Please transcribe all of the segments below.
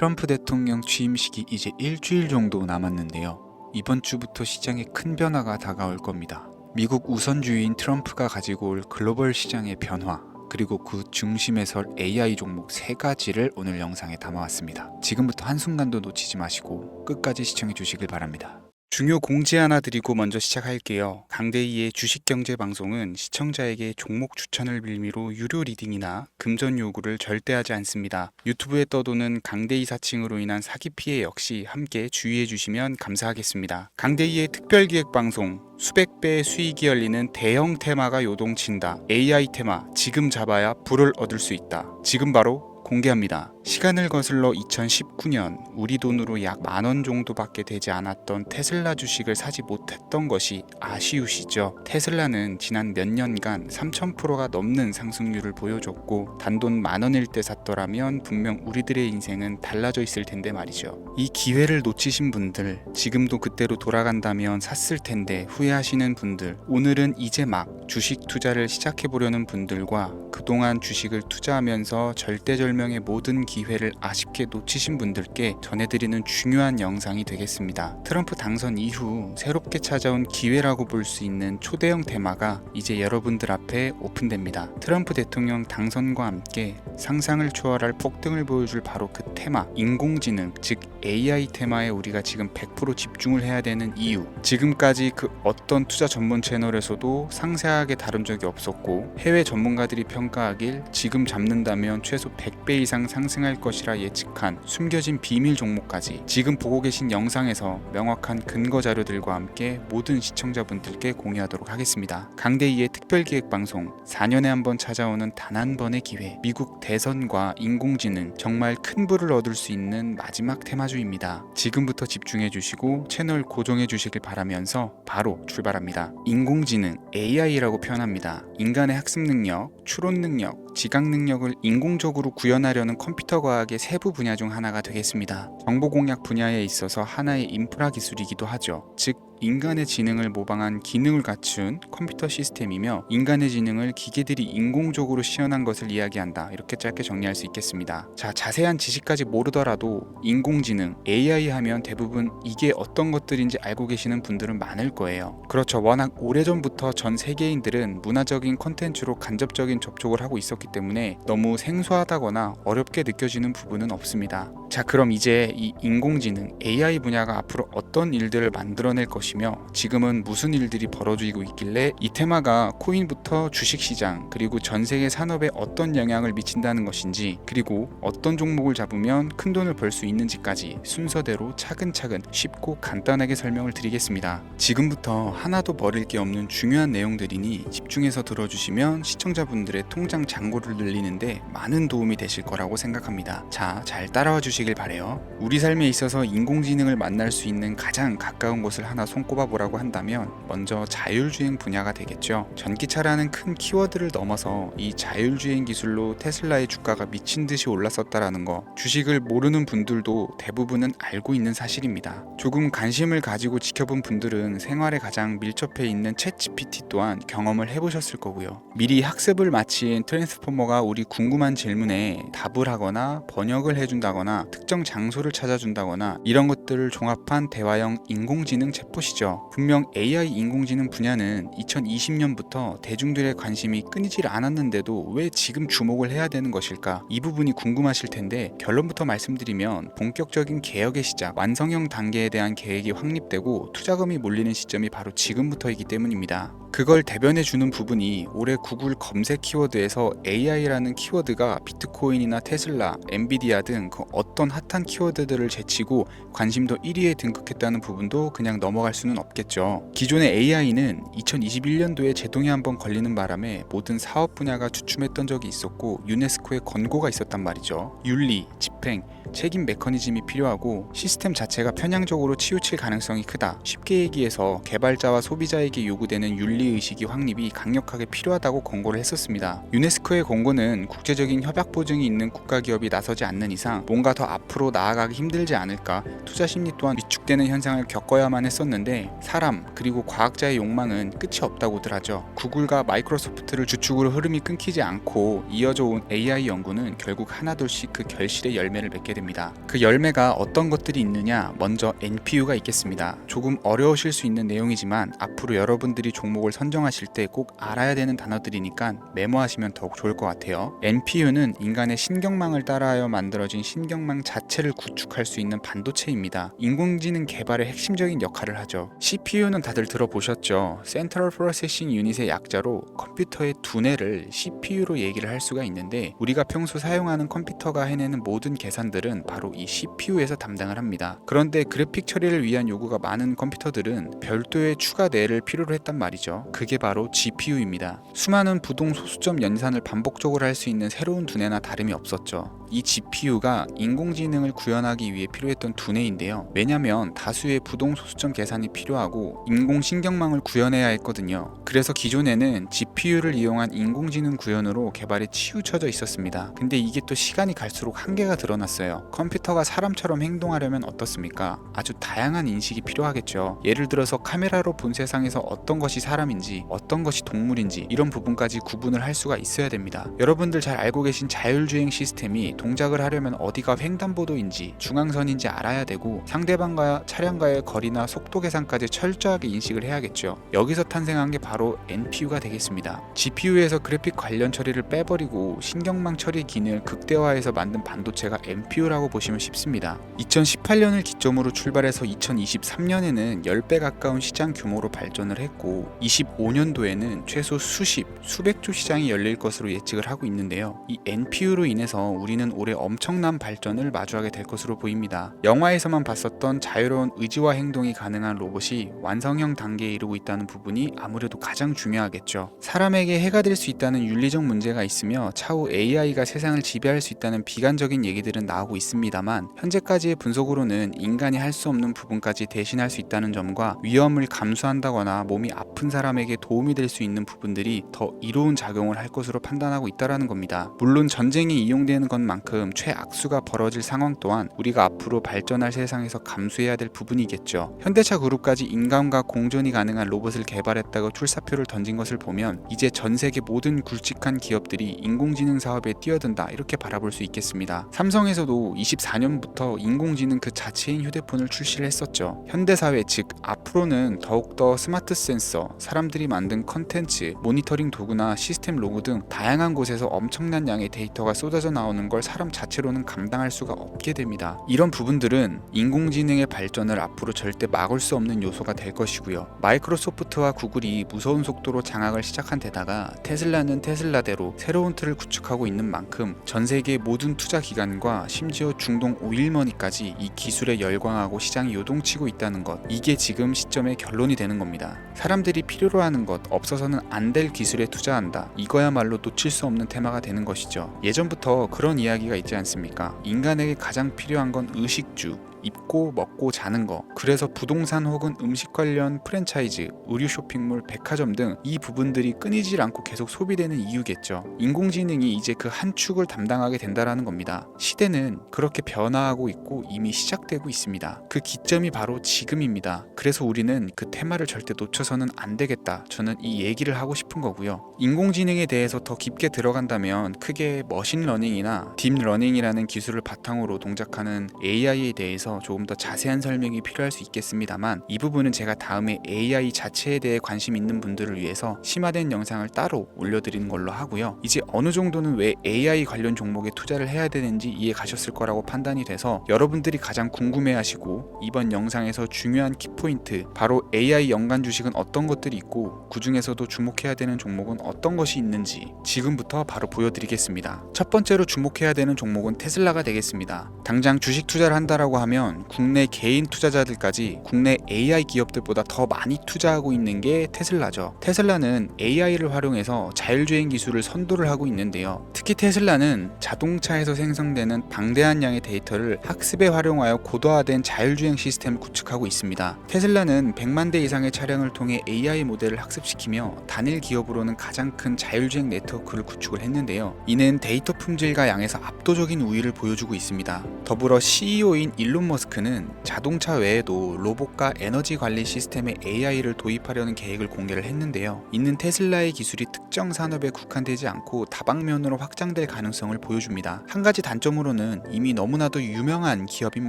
트럼프 대통령 취임식이 이제 일주일 정도 남았는데요. 이번 주부터 시장에 큰 변화가 다가올 겁니다. 미국 우선주의인 트럼프가 가지고 올 글로벌 시장의 변화, 그리고 그 중심에 설 AI 종목 3가지를 오늘 영상에 담아왔습니다. 지금부터 한순간도 놓치지 마시고 끝까지 시청해 주시길 바랍니다. 중요 공지 하나 드리고 먼저 시작할게요. 강대희의 주식경제 방송은 시청자에게 종목 추천을 빌미로 유료 리딩이나 금전 요구를 절대 하지 않습니다. 유튜브에 떠도는 강대희 사칭으로 인한 사기 피해 역시 함께 주의해 주시면 감사하겠습니다. 강대희의 특별기획 방송, 수백 배의 수익이 열리는 대형 테마가 요동친다. AI 테마, 지금 잡아야 불을 얻을 수 있다. 지금 바로 공개합니다. 시간을 거슬러 2019년 우리 돈으로 약 10,000원 정도밖에 되지 않았던 테슬라 주식을 사지 못했던 것이 아쉬우시죠? 테슬라는 지난 몇 년간 3000%가 넘는 상승률을 보여줬고 단돈 10,000원일 때 샀더라면 분명 우리들의 인생은 달라져 있을 텐데 말이죠. 이 기회를 놓치신 분들, 지금도 그때로 돌아간다면 샀을 텐데 후회하시는 분들, 오늘은 이제 막 주식 투자를 시작해보려는 분들과 그동안 주식을 투자하면서 절대절명의 모든 기회를 아쉽게 놓치신 분들께 전해드리는 중요한 영상이 되겠습니다. 트럼프 당선 이후 새롭게 찾아온 기회라고 볼 수 있는 초대형 테마가 이제 여러분들 앞에 오픈됩니다. 트럼프 대통령 당선과 함께 상상을 초월할 폭등을 보여줄 바로 그 테마, 인공지능, 즉 AI 테마에 우리가 지금 100% 집중을 해야 되는 이유, 지금까지 그 어떤 투자 전문 채널에서도 상세하게 다룬 적이 없었고 해외 전문가들이 평가하길 지금 잡는다면 최소 100배 이상 상승할 것이라 예측한 숨겨진 비밀 종목까지 지금 보고 계신 영상에서 명확한 근거 자료들과 함께 모든 시청자분들께 공유하도록 하겠습니다. 강대희의 특별기획방송, 4년에 한 번 찾아오는 단 한 번의 기회, 미국 대선과 인공지능, 정말 큰 부를 얻을 수 있는 마지막 테마주입니다. 지금부터 집중해 주시고 채널 고정해 주시길 바라면서 바로 출발합니다. 인공지능, AI라고 표현합니다. 인간의 학습 능력, 추론 능력, 지각 능력을 인공적으로 구현하려는 컴퓨터 과학의 세부 분야 중 하나가 되겠습니다. 정보 공략 분야에 있어서 하나의 인프라 기술이기도 하죠. 즉 인간의 지능을 모방한 기능을 갖춘 컴퓨터 시스템이며 인간의 지능을 기계들이 인공적으로 시연한 것을 이야기한다. 이렇게 짧게 정리할 수 있겠습니다. 자, 자세한 지식까지 모르더라도 인공지능, AI 하면 대부분 이게 어떤 것들인지 알고 계시는 분들은 많을 거예요. 그렇죠. 워낙 오래전부터 전 세계인들은 문화적인 콘텐츠로 간접적인 접촉을 하고 있었기 때문에 너무 생소하다거나 어렵게 느껴지는 부분은 없습니다. 자, 그럼 이제 이 인공지능, AI 분야가 앞으로 어떤 일들을 만들어낼 것이며 지금은 무슨 일들이 벌어지고 있길래 이 테마가 코인부터 주식시장 그리고 전 세계 산업에 어떤 영향을 미친다는 것인지, 그리고 어떤 종목을 잡으면 큰 돈을 벌 수 있는지까지 순서대로 차근차근 쉽고 간단하게 설명을 드리겠습니다. 지금부터 하나도 버릴 게 없는 중요한 내용들이니 집중해서 들어주시면 시청자분들의 통장 잔고를 늘리는데 많은 도움이 되실 거라고 생각합니다. 자, 잘 따라와 주시길 바래요. 우리 삶에 있어서 인공지능을 만날 수 있는 가장 가까운 곳을 하나 손꼽아 보라고 한다면 먼저 자율주행 분야가 되겠죠. 전기차라는 큰 키워드를 넘어서 이 자율주행 기술로 테슬라의 주가가 미친 듯이 올랐었다라는 거, 주식을 모르는 분들도 대부분은 알고 있는 사실입니다. 조금 관심을 가지고 지켜본 분들은 생활에 가장 밀접해 있는 챗GPT 또한 경험을 해보셨을 거고요. 미리 학습을 마친 트랜스포머가 우리 궁금한 질문에 답을 하거나 번역을 해준다거나 특정 장소를 찾아준다거나 이런 것들을 종합한 대화형 인공지능 챗봇이죠. 분명 AI 인공지능 분야는 2020년부터 대중들의 관심이 끊이질 않았는데도 왜 지금 주목을 해야 되는 것일까? 이 부분이 궁금하실 텐데 결론부터 말씀드리면 본격적인 개혁의 시작, 완성형 단계에 대한 계획이 확립되고 투자금이 몰리는 시점이 바로 지금부터이기 때문입니다. 그걸 대변해주는 부분이 올해 구글 검색 키워드에서 AI라는 키워드가 비트코인이나 테슬라, 엔비디아 등 그 어떤 핫한 키워드들을 제치고 관심도 1위에 등극했다는 부분도 그냥 넘어갈 수는 없겠죠. 기존의 AI는 2021년도에 제동이 한번 걸리는 바람에 모든 사업 분야가 주춤했던 적이 있었고 유네스코의 권고가 있었단 말이죠. 윤리, 집행, 책임 메커니즘이 필요하고 시스템 자체가 편향적으로 치우칠 가능성이 크다. 쉽게 얘기해서 개발자와 소비자에게 요구되는 윤리의식이 확립이 강력하게 필요하다고 권고를 했었습니다. 유네스코의 권고는 국제적인 협약 보증이 있는 국가기업이 나서지 않는 이상 뭔가 더 앞으로 나아가기 힘들지 않을까, 투자 심리 또한 위축되는 현상을 겪어야만 했었는데 있는데 사람 그리고 과학자의 욕망은 끝이 없다고들 하죠. 구글과 마이크로소프트를 주축으로 흐름이 끊기지 않고 이어져 온 AI 연구는 결국 하나둘씩 그 결실의 열매를 맺게 됩니다. 그 열매가 어떤 것들이 있느냐, 먼저 NPU가 있겠습니다. 조금 어려우실 수 있는 내용이지만 앞으로 여러분들이 종목을 선정하실 때 꼭 알아야 되는 단어들이니까 메모하시면 더욱 좋을 것 같아요. NPU는 인간의 신경망을 따라하여 만들어진 신경망 자체를 구축할 수 있는 반도체입니다. 인공지능 개발의 핵심적인 역할을 하죠. CPU는 다들 들어보셨죠? Central Processing Unit의 약자로 컴퓨터의 두뇌를 CPU로 얘기를 할 수가 있는데, 우리가 평소 사용하는 컴퓨터가 해내는 모든 계산들은 바로 이 CPU에서 담당을 합니다. 그런데 그래픽 처리를 위한 요구가 많은 컴퓨터들은 별도의 추가 뇌를 필요로 했단 말이죠. 그게 바로 GPU입니다. 수많은 부동 소수점 연산을 반복적으로 할 수 있는 새로운 두뇌나 다름이 없었죠. 이 GPU가 인공지능을 구현하기 위해 필요했던 두뇌인데요. 왜냐면 다수의 부동 소수점 계산이 필요하고 인공신경망을 구현해야 했거든요. 그래서 기존에는 GPU를 이용한 인공지능 구현으로 개발에 치우쳐져 있었습니다. 근데 이게 또 시간이 갈수록 한계가 드러났어요. 컴퓨터가 사람처럼 행동하려면 어떻습니까? 아주 다양한 인식이 필요하겠죠. 예를 들어서 카메라로 본 세상에서 어떤 것이 사람인지 어떤 것이 동물인지 이런 부분까지 구분을 할 수가 있어야 됩니다. 여러분들 잘 알고 계신 자율주행 시스템이 동작을 하려면 어디가 횡단보도인지 중앙선인지 알아야 되고, 상대방과 차량과의 거리나 속도 계산까지 철저하게 인식을 해야겠죠. 여기서 탄생한 게 바로 NPU가 되겠습니다. GPU에서 그래픽 관련 처리를 빼버리고 신경망 처리 기능을 극대화해서 만든 반도체가 NPU라고 보시면 쉽습니다. 2018년을 기점으로 출발해서 2023년에는 10배 가까운 시장 규모로 발전을 했고 25년도에는 최소 수백조 시장이 열릴 것으로 예측을 하고 있는데요. 이 NPU로 인해서 우리는 올해 엄청난 발전을 마주하게 될 것으로 보입니다. 영화에서만 봤었던 자유로운 의지와 행동이 가능한 로봇이 완성형 단계에 이르고 있다는 부분이 아무래도 가장 중요하겠죠. 사람에게 해가 될 수 있다는 윤리적 문제가 있으며 차후 AI가 세상을 지배할 수 있다는 비관적인 얘기들은 나오고 있습니다만, 현재까지의 분석으로는 인간이 할 수 없는 부분까지 대신할 수 있다는 점과 위험을 감수한다거나 몸이 아픈 사람에게 도움이 될 수 있는 부분들이 더 이로운 작용을 할 것으로 판단하고 있다는 겁니다. 물론 전쟁에 이용되는 것만큼 최악수가 벌어질 상황 또한 우리가 앞으로 발전할 세상에서 감수해야 될 부분이겠죠. 현대차 그룹까지 인간과 공존이 가능한 로봇을 개발했다고 출사표를 던진 것을 보면 이제 전 세계 모든 굵직한 기업들이 인공지능 사업에 뛰어든다, 이렇게 바라볼 수 있겠습니다. 삼성에서도 24년부터 인공지능 그 자체인 휴대폰을 출시를 했었죠. 현대사회, 즉 앞으로는 더욱더 스마트 센서, 사람들이 만든 컨텐츠, 모니터링 도구나 시스템 로고 등 다양한 곳에서 엄청난 양의 데이터가 쏟아져 나오는 걸 사람 자체로는 감당할 수가 없게 됩니다. 이런 부분들은 인공지능의 발전을 앞으로 절대 막을 수 없는 요소가 될 것이고요. 마이크로소프트와 구글이 무서운 속도로 장악을 시작한 데다가 테슬라는 테슬라대로 새로운 틀을 구축하고 있는 만큼 전 세계 모든 투자 기관과 심지어 중동 오일머니까지 이 기술에 열광하고 시장이 요동치고 있다는 것, 이게 지금 시점의 결론이 되는 겁니다. 사람들이 필요로 하는 것, 없어서는 안 될 기술에 투자한다, 이거야말로 놓칠 수 없는 테마가 되는 것이죠. 예전부터 그런 이야기가 있지 않습니까? 인간에게 가장 필요한 건 의식주, 입고 먹고 자는 거. 그래서 부동산 혹은 음식 관련 프랜차이즈, 의류 쇼핑몰, 백화점 등 이 부분들이 끊이질 않고 계속 소비되는 이유겠죠. 인공지능이 이제 그 한 축을 담당하게 된다라는 겁니다. 시대는 그렇게 변화하고 있고 이미 시작되고 있습니다. 그 기점이 바로 지금입니다. 그래서 우리는 그 테마를 절대 놓쳐서는 안 되겠다, 저는 이 얘기를 하고 싶은 거고요. 인공지능에 대해서 더 깊게 들어간다면 크게 머신러닝이나 딥러닝이라는 기술을 바탕으로 동작하는 AI에 대해서 조금 더 자세한 설명이 필요할 수 있겠습니다만, 이 부분은 제가 다음에 AI 자체에 대해 관심 있는 분들을 위해서 심화된 영상을 따로 올려드리는 걸로 하고요. 이제 어느 정도는 왜 AI 관련 종목에 투자를 해야 되는지 이해 가셨을 거라고 판단이 돼서 여러분들이 가장 궁금해하시고 이번 영상에서 중요한 키포인트, 바로 AI 연관 주식은 어떤 것들이 있고 그 중에서도 주목해야 되는 종목은 어떤 것이 있는지 지금부터 바로 보여드리겠습니다. 첫 번째로 주목해야 되는 종목은 테슬라가 되겠습니다. 당장 주식 투자를 한다라고 하면 국내 개인 투자자들까지 국내 AI 기업들보다 더 많이 투자하고 있는 게 테슬라죠. 테슬라는 AI를 활용해서 자율주행 기술을 선도를 하고 있는데요. 특히 테슬라는 자동차에서 생성되는 방대한 양의 데이터를 학습에 활용하여 고도화된 자율주행 시스템을 구축하고 있습니다. 테슬라는 100만 대 이상의 차량을 통해 AI 모델을 학습시키며 단일 기업으로는 가장 큰 자율주행 네트워크를 구축을 했는데요. 이는 데이터 품질과 양에서 압도적인 우위를 보여주고 있습니다. 더불어 CEO인 일론 머스크는 자동차 외에도 로봇과 에너지 관리 시스템에 AI를 도입하려는 계획을 공개를 했는데요. 이는 테슬라의 기술이 특정 산업에 국한되지 않고 다방면으로 확장될 가능성을 보여줍니다. 한 가지 단점으로는 이미 너무나도 유명한 기업인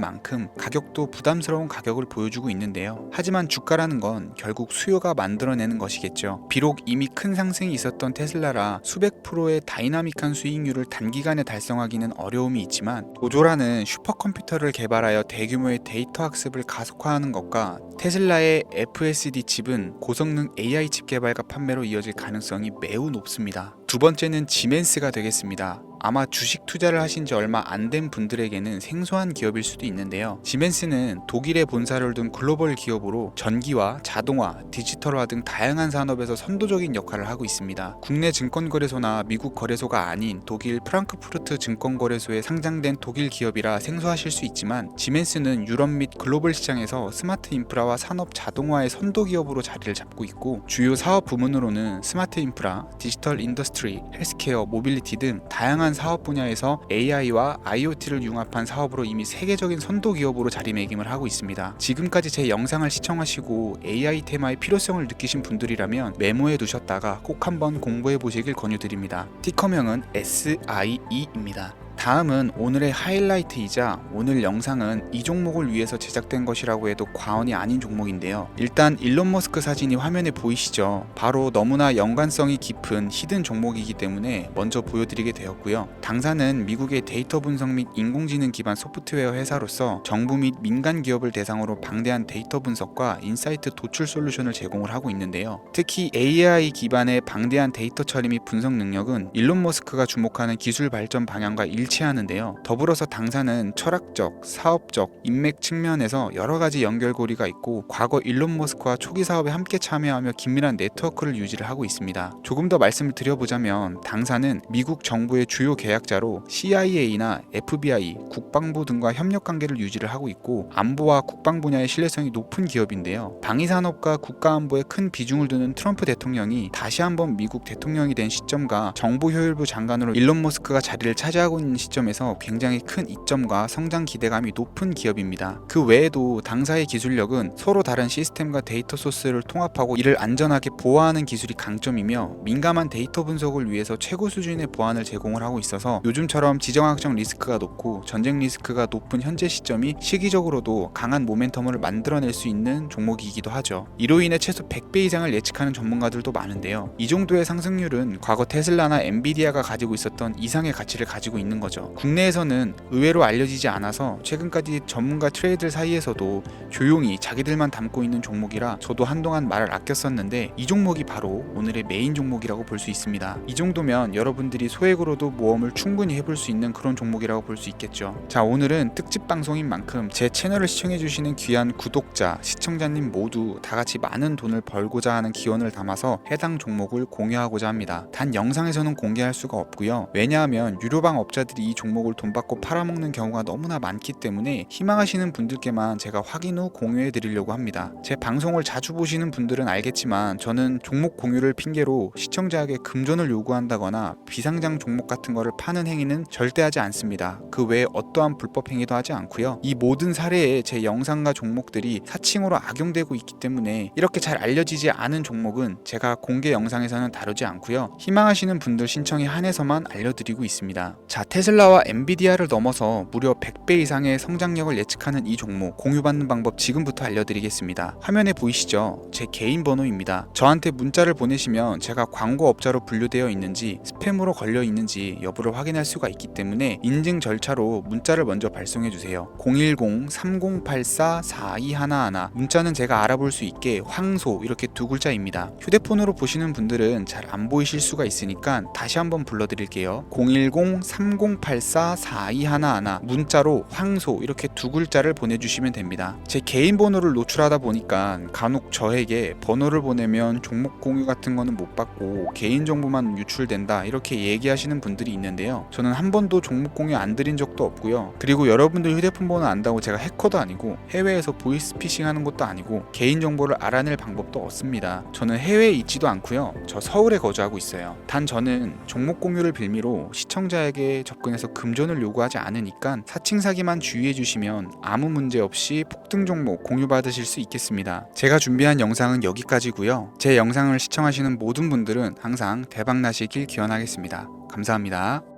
만큼 가격도 부담스러운 가격을 보여주고 있는데요. 하지만 주가라는 건 결국 수요가 만들어내는 것이겠죠. 비록 이미 큰 상승이 있었던 테슬라라 수백 프로의 다이나믹한 수익률을 단기간에 달성하기는 어려움이 있지만 도조라는 슈퍼컴퓨터를 개발하여 대규모의 데이터 학습을 가속화하는 것과 테슬라의 FSD 칩은 고성능 AI 칩 개발과 판매로 이어질 가능성이 매우 높습니다. 두 번째는 지멘스가 되겠습니다. 아마 주식 투자를 하신 지 얼마 안 된 분들에게는 생소한 기업일 수도 있는데요. 지멘스는 독일에 본사를 둔 글로벌 기업으로 전기와 자동화, 디지털화 등 다양한 산업에서 선도적인 역할을 하고 있습니다. 국내 증권거래소나 미국 거래소가 아닌 독일 프랑크푸르트 증권거래소에 상장된 독일 기업이라 생소하실 수 있지만 지멘스는 유럽 및 글로벌 시장에서 스마트 인프라와 산업 자동화의 선도 기업으로 자리를 잡고 있고 주요 사업 부문으로는 스마트 인프라, 디지털 인더스트리, 헬스케어, 모빌리티 등 다양한 사업 분야에서 AI와 IoT를 융합한 사업으로 이미 세계적인 선도 기업으로 자리매김을 하고 있습니다. 지금까지 제 영상을 시청하시고 AI 테마의 필요성을 느끼신 분들이라면 메모해 두셨다가 꼭 한번 공부해 보시길 권유드립니다. 티커명은 SIE입니다. 다음은 오늘의 하이라이트이자 오늘 영상은 이 종목을 위해서 제작된 것이라고 해도 과언이 아닌 종목인데요. 일단 일론 머스크 사진이 화면에 보이시죠? 바로 너무나 연관성이 깊은 히든 종목이기 때문에 먼저 보여드리게 되었고요. 당사는 미국의 데이터 분석 및 인공지능 기반 소프트웨어 회사로서 정부 및 민간 기업을 대상으로 방대한 데이터 분석과 인사이트 도출 솔루션을 제공을 하고 있는데요. 특히 AI 기반의 방대한 데이터 처리 및 분석 능력은 일론 머스크가 주목하는 기술 발전 방향과 일치하는데요. 더불어서 당사는 철학적, 사업적, 인맥 측면에서 여러 가지 연결고리가 있고 과거 일론 머스크와 초기 사업에 함께 참여하며 긴밀한 네트워크를 유지를 하고 있습니다. 조금 더 말씀을 드려보자면 당사는 미국 정부의 주요 계약자로 CIA나 FBI, 국방부 등과 협력 관계를 유지를 하고 있고 안보와 국방 분야의 신뢰성이 높은 기업인데요. 방위산업과 국가안보에 큰 비중을 두는 트럼프 대통령이 다시 한번 미국 대통령이 된 시점과 정보효율부 장관으로 일론 머스크가 자리를 차지하고 있는 시점에서 굉장히 큰 이점과 성장 기대감이 높은 기업입니다. 그 외에도 당사의 기술력은 서로 다른 시스템과 데이터 소스를 통합하고 이를 안전하게 보호하는 기술이 강점이며 민감한 데이터 분석을 위해서 최고 수준의 보안을 제공을 하고 있어서 요즘처럼 지정학적 리스크가 높고 전쟁 리스크가 높은 현재 시점이 시기적으로도 강한 모멘텀을 만들어낼 수 있는 종목이기도 하죠. 이로 인해 최소 100배 이상을 예측하는 전문가들도 많은데요. 이 정도의 상승률은 과거 테슬라나 엔비디아가 가지고 있었던 이상의 가치를 가지고 있는 거죠. 국내에서는 의외로 알려지지 않아서 최근까지 전문가 트레이더 사이에서도 조용히 자기들만 담고 있는 종목이라 저도 한동안 말을 아꼈었는데 이 종목이 바로 오늘의 메인 종목이라고 볼 수 있습니다. 이 정도면 여러분들이 소액으로도 모험을 충분히 해볼 수 있는 그런 종목이라고 볼 수 있겠죠. 자, 오늘은 특집 방송인 만큼 제 채널을 시청해주시는 귀한 구독자, 시청자님 모두 다같이 많은 돈을 벌고자 하는 기원을 담아서 해당 종목을 공유하고자 합니다. 단 영상에서는 공개할 수가 없고요. 왜냐하면 유료방 업자들이 이 종목을 돈 받고 팔아먹는 경우가 너무나 많기 때문에 희망하시는 분들께만 제가 확인 후 공유해 드리려고 합니다. 제 방송을 자주 보시는 분들은 알겠지만 저는 종목 공유를 핑계로 시청자에게 금전을 요구한다거나 비상장 종목 같은 거를 파는 행위는 절대 하지 않습니다. 그 외에 어떠한 불법 행위도 하지 않고요. 이 모든 사례에 제 영상과 종목들이 사칭으로 악용되고 있기 때문에 이렇게 잘 알려지지 않은 종목은 제가 공개 영상에서는 다루지 않고요. 희망하시는 분들 신청에 한해서만 알려드리고 있습니다. 자, 테슬라와 엔비디아를 넘어서 무려 100배 이상의 성장력을 예측하는 이 종목 공유받는 방법 지금부터 알려드리겠습니다. 화면에 보이시죠? 제 개인 번호입니다. 저한테 문자를 보내시면 제가 광고업자로 분류되어 있는지 스팸으로 걸려 있는지 여부를 확인할 수가 있기 때문에 인증 절차로 문자를 먼저 발송해주세요. 010-3084-4211 문자는 제가 알아볼 수 있게 황소 이렇게 두 글자입니다. 휴대폰으로 보시는 분들은 잘 안 보이실 수가 있으니까 다시 한번 불러드릴게요. 010-3084-4211 문자로 황소 이렇게 두 글자를 보내주시면 됩니다. 제 개인 번호를 노출하다 보니까 간혹 저에게 번호를 보내면 종목 공유 같은 거는 못 받고 개인정보만 유출된다 이렇게 얘기하시는 분들이 있는데요. 저는 한 번도 종목 공유 안 드린 적도 없고요. 그리고 여러분들 휴대폰 번호 안다고 제가 해커도 아니고 해외에서 보이스피싱 하는 것도 아니고 개인정보를 알아낼 방법도 없습니다. 저는 해외에 있지도 않고요. 저 서울에 거주하고 있어요. 단 저는 종목 공유를 빌미로 시청자에게 접근 접근해서 금전을 요구하지 않으니까 사칭 사기만 주의해 주시면 아무 문제 없이 폭등 종목 공유받으실 수 있겠습니다. 제가 준비한 영상은 여기까지고요. 제 영상을 시청하시는 모든 분들은 항상 대박 나시길 기원하겠습니다. 감사합니다.